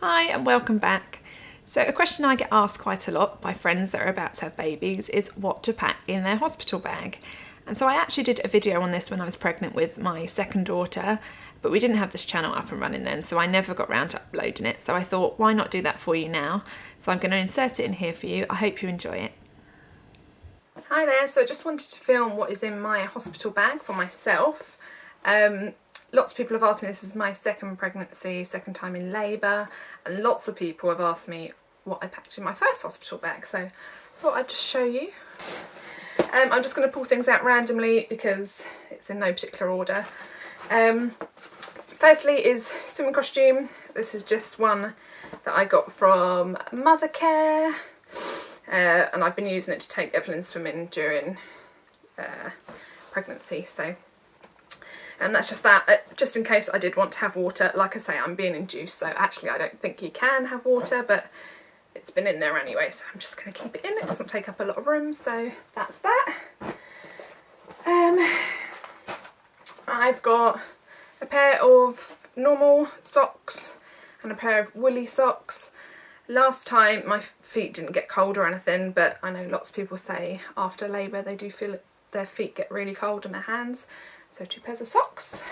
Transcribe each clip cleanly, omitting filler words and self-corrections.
Hi and welcome back. So a question I get asked quite a lot by friends that are about to have babies is what to pack in their hospital bag. And so I actually did a video on this when I was pregnant with my second daughter, but we didn't have this channel up and running then, so I never got round to uploading it. So I thought, why not do that for you now? So I'm going to insert it in here for you. I hope you enjoy it. Hi there, so I just wanted to film what is in my hospital bag for myself. Lots of people have asked me, this is my second pregnancy, second time in labour, and lots of people have asked me what I packed in my first hospital bag, so I thought I'd just show you. I'm just going to pull things out randomly because it's in no particular order. Firstly is swimming costume. This is just one that I got from Mothercare, and I've been using it to take Evelyn swimming during pregnancy, so and that's just that, just in case I did want to have water. Like I say, I'm being induced, so actually I don't think you can have water, but it's been in there anyway, so I'm just going to keep it in. It doesn't take up a lot of room, so that's that. I've got a pair of normal socks and a pair of woolly socks. Last time my feet didn't get cold or anything, but I know lots of people say after labour they do feel their feet get really cold and their hands. So 2 pairs of socks.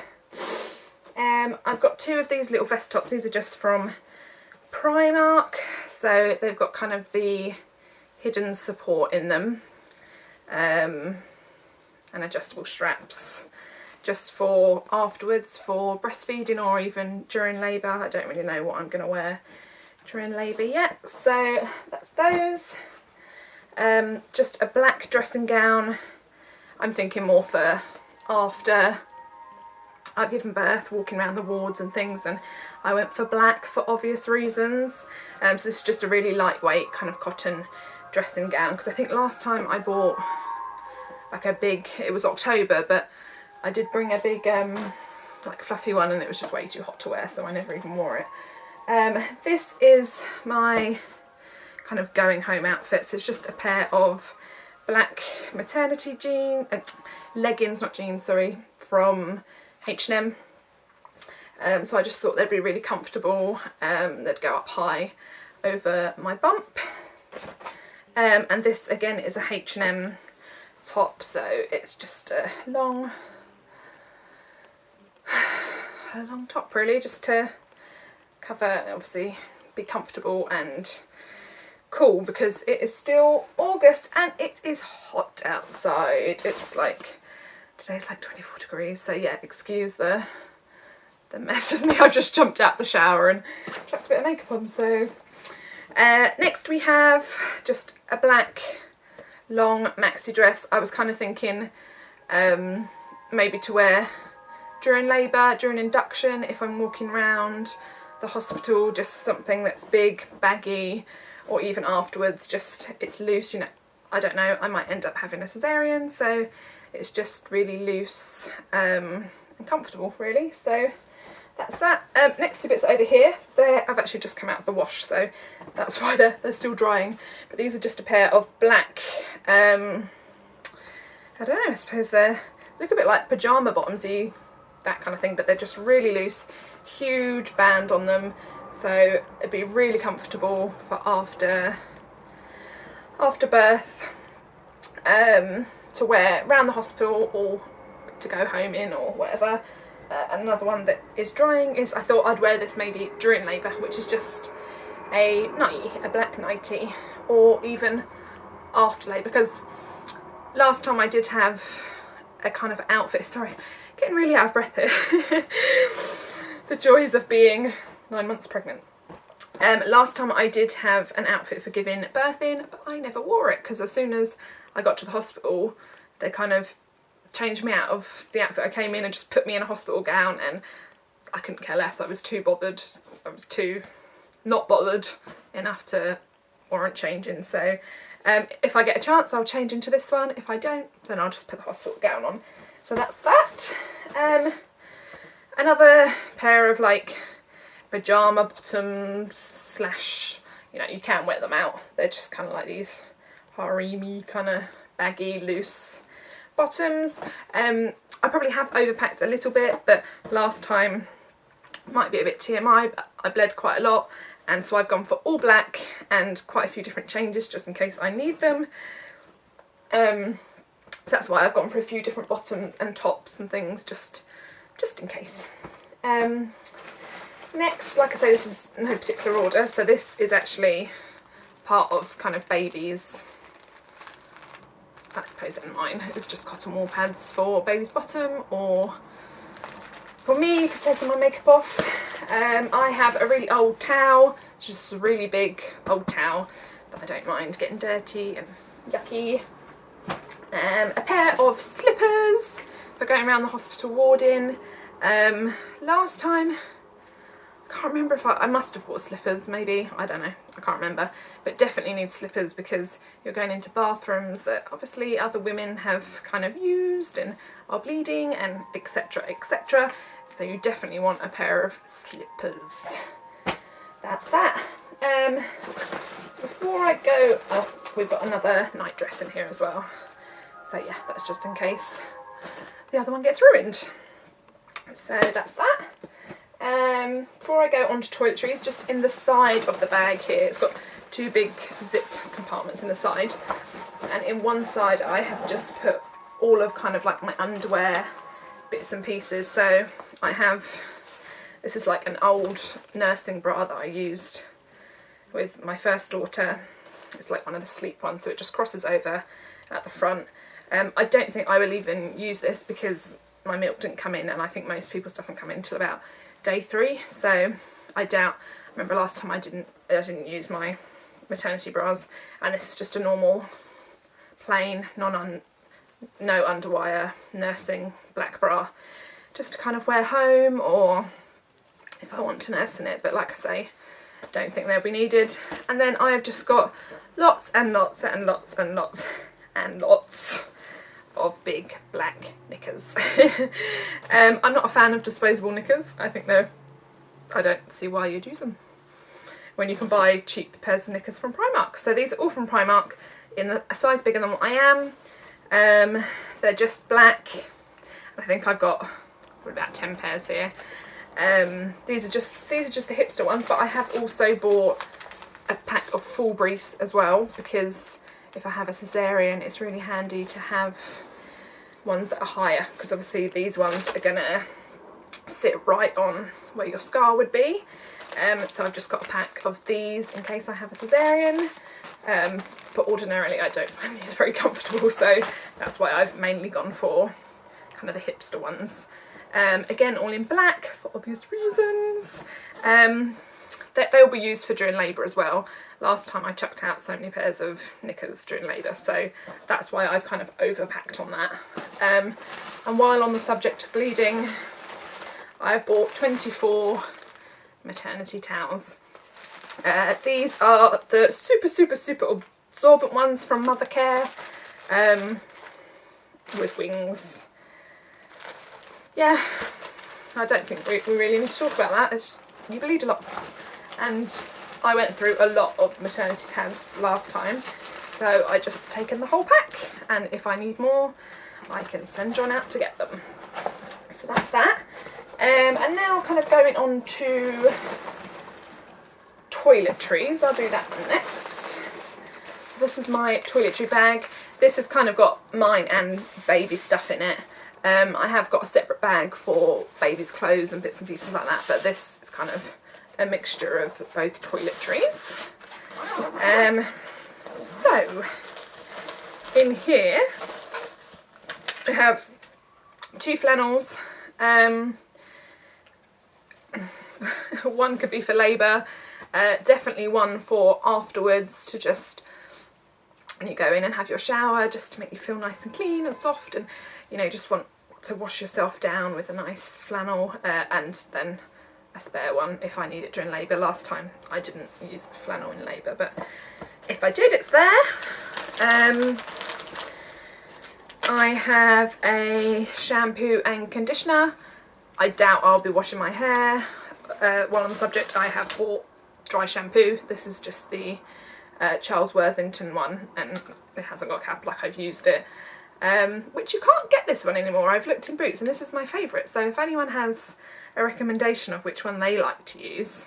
I've got 2 of these little vest tops. These are just from Primark. So they've got kind of the hidden support in them. And adjustable straps. Just for afterwards, for breastfeeding or even during labour. I don't really know what I'm going to wear during labour yet. So that's those. Just a black dressing gown. I'm thinking more for after I've given birth, walking around the wards and things, and I went for black for obvious reasons. So this is just a really lightweight kind of cotton dressing gown, because I think last time I bought like a big, it was October, but I did bring a big like fluffy one and it was just way too hot to wear, so I never even wore it. This is my kind of going home outfit, so it's just a pair of black maternity leggings, not jeans, sorry, from H&M. So I just thought they'd be really comfortable. They'd go up high over my bump. And this again is a H&M top, so it's just a long top really, just to cover and obviously be comfortable and cool, because it is still August and it is hot outside. It's like, today's like 24 degrees, so yeah, excuse the mess of me. I've just jumped out the shower and chucked a bit of makeup on. So next we have just a black long maxi dress. I was kind of thinking maybe to wear during labour, during induction, if I'm walking around the hospital, just something that's big, baggy, or even afterwards, just it's loose, you know, I don't know, I might end up having a cesarean, so it's just really loose and comfortable really. So that's that. Next 2 bits over here, I've actually just come out of the wash, so that's why they're still drying, but these are just a pair of black, I don't know, I suppose they look a bit like pyjama bottomsy, that kind of thing, but they're just really loose, huge band on them. So it'd be really comfortable for after birth, to wear around the hospital or to go home in or whatever. Another one that is drying is, I thought I'd wear this maybe during labour, which is just a nightie, a black nightie, or even after labour, because last time I did have a kind of outfit, sorry, getting really out of breath here. The joys of being 9 months pregnant. Last time I did have an outfit for giving birth in, but I never wore it, because as soon as I got to the hospital they kind of changed me out of the outfit I came in and just put me in a hospital gown, and I couldn't care less. I was too bothered, I was too not bothered enough to warrant changing. So if I get a chance I'll change into this one, if I don't then I'll just put the hospital gown on. So that's that. Another pair of like pyjama bottoms slash, you know, you can wear them out, they're just kind of like these harem-y kind of baggy loose bottoms. I probably have overpacked a little bit, but last time, might be a bit TMI, but I bled quite a lot and so I've gone for all black and quite a few different changes just in case I need them. So that's why I've gone for a few different bottoms and tops and things just in case. Next, like I say, this is no particular order, so this is actually part of kind of babies. I suppose in mine it's just cotton wool pads for baby's bottom, or for me for taking my makeup off. I have a really old towel, just a really big old towel that I don't mind getting dirty and yucky. A pair of slippers for going around the hospital warding. Last time, I can't remember if I must have bought slippers, maybe, I don't know, I can't remember, but definitely need slippers because you're going into bathrooms that obviously other women have kind of used and are bleeding and etc, etc, so you definitely want a pair of slippers. That's that. So before I go, oh, we've got another night dress in here as well, so yeah, that's just in case the other one gets ruined. So that's that. Before I go on to toiletries, just in the side of the bag here, it's got two big zip compartments in the side, and in one side I have just put all of kind of like my underwear bits and pieces. So I have, this is like an old nursing bra that I used with my first daughter. It's like one of the sleep ones, so it just crosses over at the front. I don't think I will even use this because my milk didn't come in, and I think most people's doesn't come in until about day 3, so I doubt. I remember last time I didn't use my maternity bras, and this is just a normal plain no underwire nursing black bra, just to kind of wear home or if I want to nurse in it, but like I say, don't think they'll be needed. And then I have just got lots and lots and lots and lots and lots of big black knickers. I'm not a fan of disposable knickers. I think I don't see why you'd use them when you can buy cheap pairs of knickers from Primark. So these are all from Primark in a size bigger than what I am. They're just black. I think I've got about 10 pairs here. These are just the hipster ones, but I have also bought a pack of full briefs as well, because if I have a cesarean, it's really handy to have ones that are higher, because obviously these ones are gonna sit right on where your scar would be. So I've just got a pack of these in case I have a cesarean, but ordinarily I don't find these very comfortable, so that's why I've mainly gone for kind of the hipster ones. Again, all in black for obvious reasons. They'll be used for during labour as well. Last time I chucked out so many pairs of knickers during labour, so that's why I've kind of overpacked on that. And while on the subject of bleeding, I've bought 24 maternity towels. These are the super absorbent ones from Mothercare, with wings. Yeah, I don't think we really need to talk about that. You bleed a lot, and I went through a lot of maternity pads last time, so I just taken the whole pack, and if I need more I can send John out to get them. So that's that. And now kind of going on to toiletries. I'll do that next. So this is my toiletry bag. This has kind of got mine and baby stuff in it. I have got a separate bag for baby's clothes and bits and pieces like that, but this is kind of a mixture of both toiletries. So in here I have 2 flannels. One could be for labour, definitely one for afterwards, to just when you go in and have your shower, just to make you feel nice and clean and soft, and you know, just want to wash yourself down with a nice flannel, and then a spare one if I need it during labour. Last time I didn't use flannel in labour, but if I did, it's there. I have a shampoo and conditioner. I doubt I'll be washing my hair. While on the subject, I have bought dry shampoo. This is just the Charles Worthington one, and it hasn't got a cap, like I've used it. Which you can't get this one anymore. I've looked in Boots and this is my favourite, so if anyone has a recommendation of which one they like to use,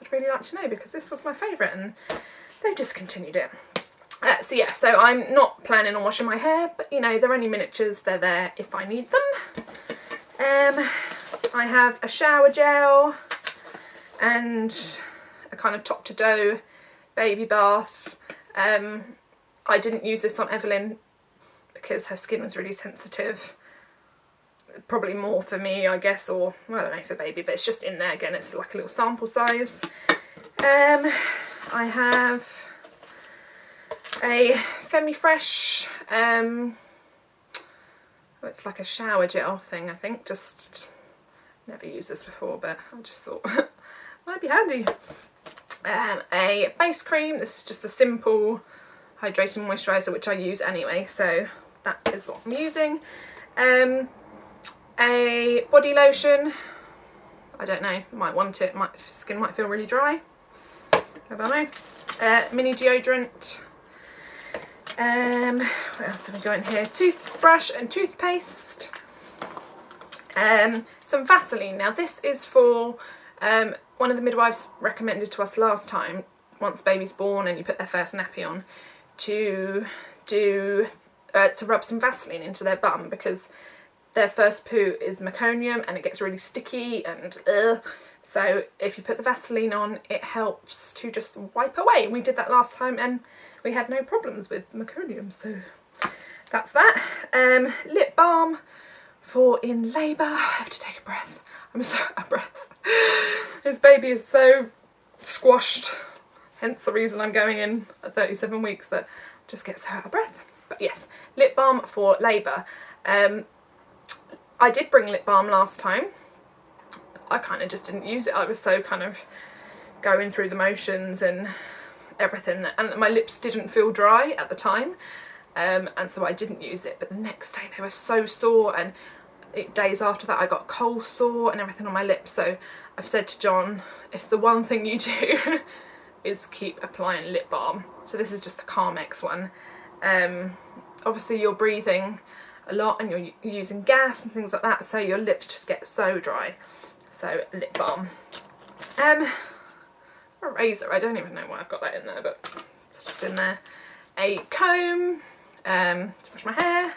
I'd really like to know, because this was my favourite and they've discontinued it. So yeah, so I'm not planning on washing my hair, but you know, they're only miniatures, they're there if I need them. I have a shower gel and a kind of top to toe baby bath. I didn't use this on Evelyn because her skin was really sensitive. Probably more for me, I guess, or I don't know, for baby, but it's just in there again. It's like a little sample size. I have a Femifresh, it's like a shower gel thing, I think. Just never used this before, but I just thought might be handy. A face cream. This is just a simple hydrating moisturiser, which I use anyway, so that is what I'm using. A body lotion. I don't know, might want it, skin might feel really dry, I don't know. Mini deodorant. What else have we got in here? Toothbrush and toothpaste. Some Vaseline. Now this is for one of the midwives recommended to us last time, once baby's born and you put their first nappy on, to rub some Vaseline into their bum, because their first poo is meconium and it gets really sticky and so if you put the Vaseline on, it helps to just wipe away. And we did that last time and we had no problems with meconium, so that's that. Lip balm for in labour. I have to take a breath. I'm so out of breath. This baby is so squashed, hence the reason I'm going in at 37 weeks, that I just get so out of breath. But yes, lip balm for labour. I did bring lip balm last time. I kind of just didn't use it. I was so kind of going through the motions and everything, and my lips didn't feel dry at the time, and so I didn't use it. But the next day they were so sore, and days after that I got cold sore and everything on my lips. So I've said to John, if the one thing you do is keep applying lip balm. So this is just the Carmex one. Obviously you're breathing a lot and you're using gas and things like that, so your lips just get so dry. So lip balm. A razor, I don't even know why I've got that in there, but it's just in there. A comb to brush my hair.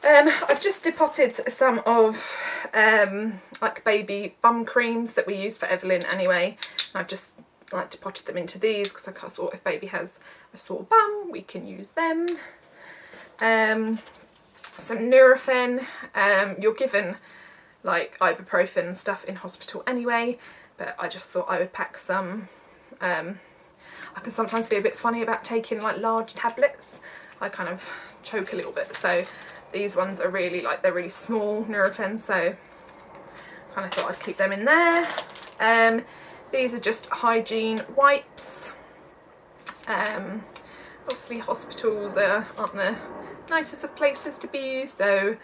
I've just depotted some of like baby bum creams that we use for Evelyn anyway. And I've just like depotted them into these because I thought if baby has a sore bum, we can use them. Some Nurofen. You're given like ibuprofen and stuff in hospital anyway, but I just thought I would pack some. I can sometimes be a bit funny about taking like large tablets. I kind of choke a little bit, so these ones are really like, they're really small Nurofen, so kind of thought I'd keep them in there. These are just hygiene wipes. Obviously hospitals aren't the nicest of places to be, so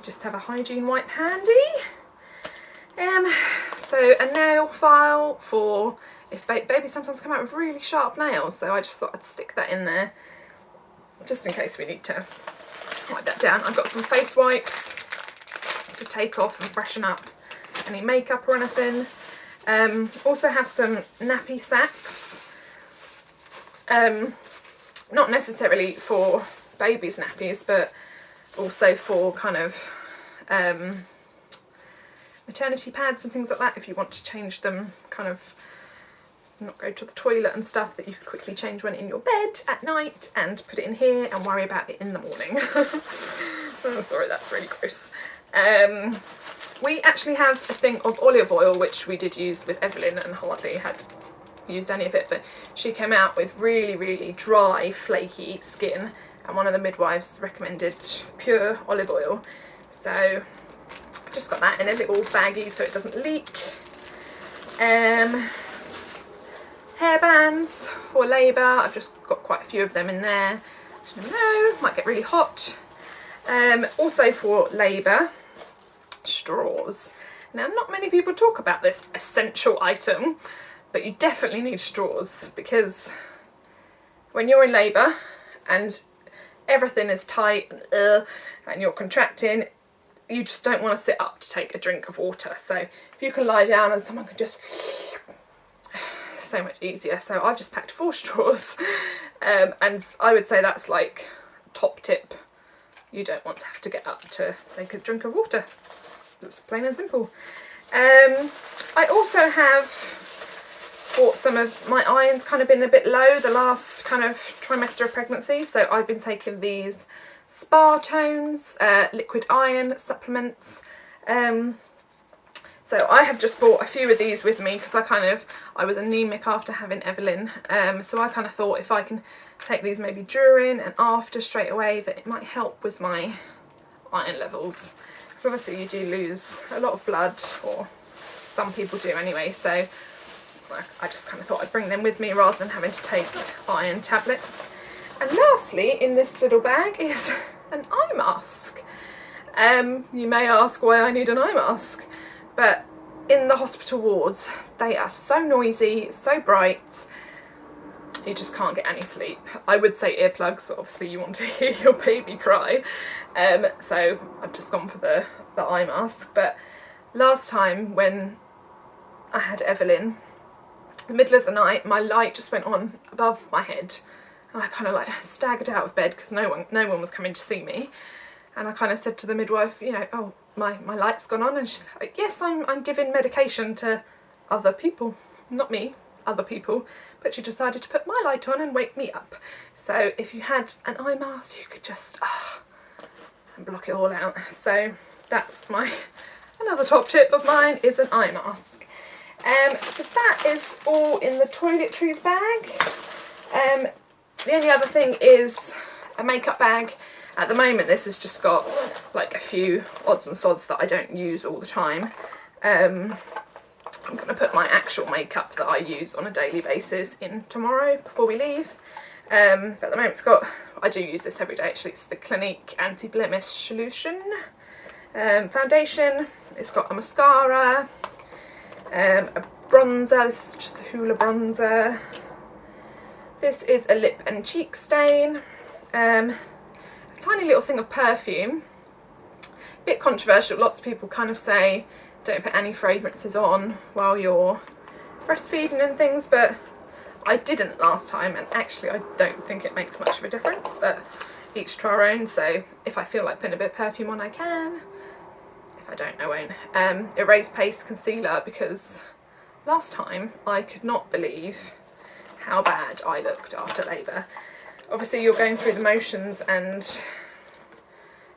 just have a hygiene wipe handy. So a nail file for if babies sometimes come out with really sharp nails, so I just thought I'd stick that in there just in case we need to wipe that down. I've got some face wipes to take off and freshen up any makeup or anything. Also have some nappy sacks, not necessarily for babies' nappies, but also for kind of maternity pads and things like that, if you want to change them, kind of not go to the toilet and stuff, that you could quickly change when in your bed at night and put it in here and worry about it in the morning. Oh, sorry, that's really gross. We actually have a thing of olive oil, which we did use with Evelyn and hardly had used any of it, but she came out with really, really dry, flaky skin, and one of the midwives recommended pure olive oil. So I've just got that in a little baggie so it doesn't leak. Hair bands for labour. I've just got quite a few of them in there. I don't know, might get really hot. Also for labour, straws. Now, not many people talk about this essential item, but you definitely need straws, because when you're in labour and everything is tight and you're contracting, you just don't want to sit up to take a drink of water. So if you can lie down and someone can just so much easier. So I've just packed 4 straws, and I would say that's like top tip. You don't want to have to get up to take a drink of water. It's plain and simple. I also have bought some of my iron's kind of been a bit low the last kind of trimester of pregnancy, so I've been taking these Spa Tones liquid iron supplements. So I have just bought a few of these with me because I was anemic after having Evelyn, so I kind of thought if I can take these maybe during and after straight away, that it might help with my iron levels, because obviously you do lose a lot of blood, or some people do anyway, so I just kind of thought I'd bring them with me rather than having to take iron tablets. And lastly in this little bag is an eye mask. You may ask why I need an eye mask, but in the hospital wards they are so noisy, so bright, you just can't get any sleep. I would say earplugs, but obviously you want to hear your baby cry, so I've just gone for the eye mask. But last time when I had Evelyn, in the middle of the night my light just went on above my head, and I kind of like staggered out of bed because no one was coming to see me, and I kind of said to the midwife, you know, oh, my light's gone on, and she's like, yes, I'm giving medication to other people, not me, other people, but she decided to put my light on and wake me up. So if you had an eye mask, you could just and block it all out. So that's another top tip of mine is an eye mask. So that is all in the toiletries bag. The only other thing is a makeup bag. At the moment this has just got like a few odds and sods that I don't use all the time. I'm going to put my actual makeup that I use on a daily basis in tomorrow before we leave. But at the moment I do use this every day actually, it's the Clinique Anti-Blemish Solution foundation. It's got a mascara, a bronzer, this is just the Hoola bronzer. This is a lip and cheek stain, a tiny little thing of perfume. Bit controversial, lots of people kind of say don't put any fragrances on while you're breastfeeding and things, but I didn't last time, and actually I don't think it makes much of a difference, but each to our own. So if I feel like putting a bit of perfume on, I can. If I don't, I won't. Erase Paste concealer, because last time I could not believe how bad I looked after labour. Obviously you're going through the motions and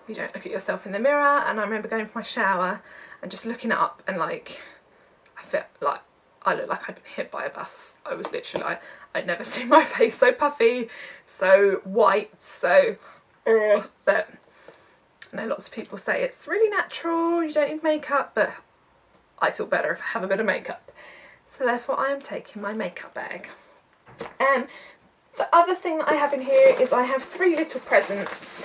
you don't look at yourself in the mirror, and I remember going for my shower and just looking up and like I felt like I looked like I'd been hit by a bus. I was literally like, I'd never seen my face so puffy, so white, so but I know lots of people say it's really natural, you don't need makeup, but I feel better if I have a bit of makeup. So therefore I am taking my makeup bag. The other thing that I have in here is I have 3 little presents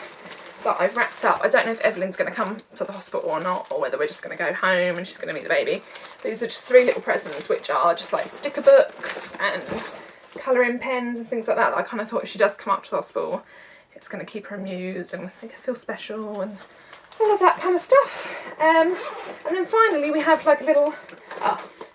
that I've wrapped up. I don't know if Evelyn's going to come to the hospital or not, or whether we're just going to go home and she's going to meet the baby. These are just 3 little presents, which are just like sticker books and colouring pens and things like that. I kind of thought if she does come up to the hospital, it's going to keep her amused and make her feel special and all of that kind of stuff. And then finally we have like a little,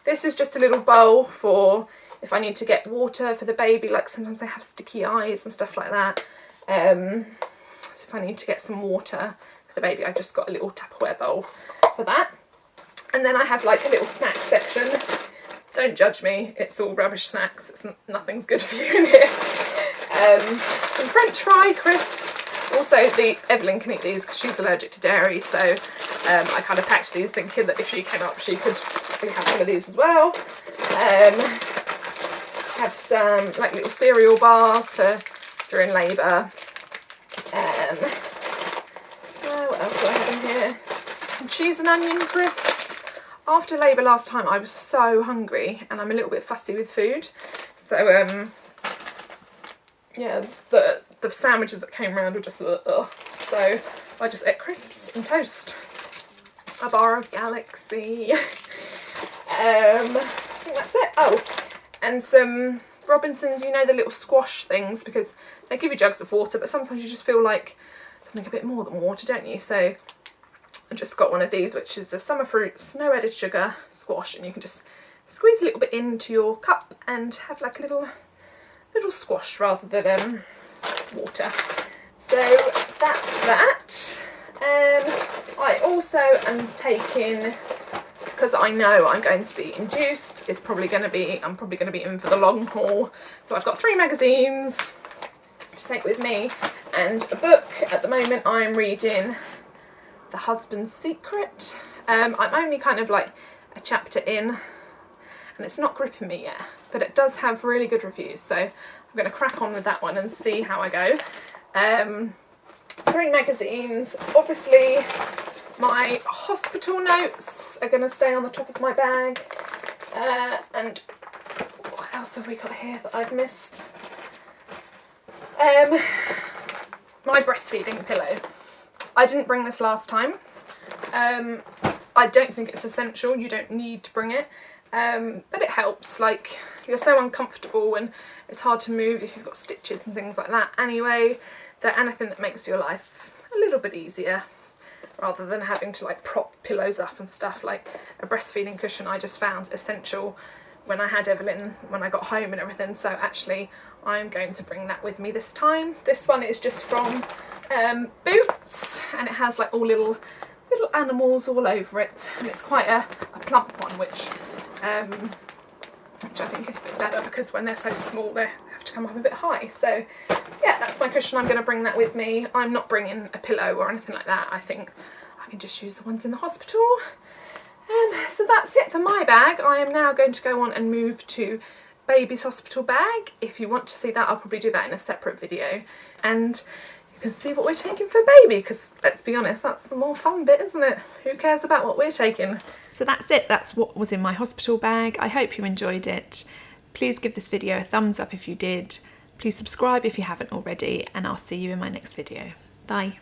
this is just a little bowl for if I need to get water for the baby, like sometimes they have sticky eyes and stuff like that. So if I need to get some water for the baby, I've just got a little Tupperware bowl for that. And then I have like a little snack section. Don't judge me, it's all rubbish snacks, nothing's good for you in here. Some French fry crisps. Also, Evelyn can eat these because she's allergic to dairy, so I kind of packed these thinking that if she came up she could have some of these as well. Have some like little cereal bars for during labour. What else do I have in here? Some cheese and onion crisps. After labour last time I was so hungry and I'm a little bit fussy with food, so yeah, the sandwiches that came around were just so I just ate crisps and toast. A bar of Galaxy. I think that's it. Oh, and some Robinsons, you know, the little squash things, because they give you jugs of water, but sometimes you just feel like something a bit more than water, don't you? So I just got one of these, which is a summer fruits, no added sugar squash, and you can just squeeze a little bit into your cup and have like a little squash rather than water. So that's that. I also am taking, because I know I'm going to be induced, I'm probably going to be in for the long haul. So I've got 3 magazines to take with me and a book. At the moment I'm reading The Husband's Secret. I'm only kind of like a chapter in and it's not gripping me yet, but it does have really good reviews, so I'm going to crack on with that one and see how I go. 3 magazines. Obviously my hospital notes are going to stay on the top of my bag, and what else have we got here that I've missed? My breastfeeding pillow. I didn't bring this last time. I don't think it's essential, you don't need to bring it, but it helps. Like, you're so uncomfortable and it's hard to move if you've got stitches and things like that anyway, that anything that makes your life a little bit easier rather than having to like prop pillows up and stuff. Like a breastfeeding cushion I just found essential when I had Evelyn, when I got home and everything, so actually I'm going to bring that with me this time. This one is just from Boots and it has like all little animals all over it, and it's quite a plump one, which I think is a bit better because when they're so small they have to come up a bit high. So yeah, that's my cushion. I'm going to bring that with me. I'm not bringing a pillow or anything like that. I think I can just use the ones in the hospital. So that's it for my bag. I am now going to go on and move to baby's hospital bag. If you want to see that, I'll probably do that in a separate video, and you can see what we're taking for baby, because let's be honest, that's the more fun bit, isn't it? Who cares about what we're taking? So that's it. That's what was in my hospital bag. I hope you enjoyed it. Please give this video a thumbs up if you did. Please subscribe if you haven't already, and I'll see you in my next video. Bye.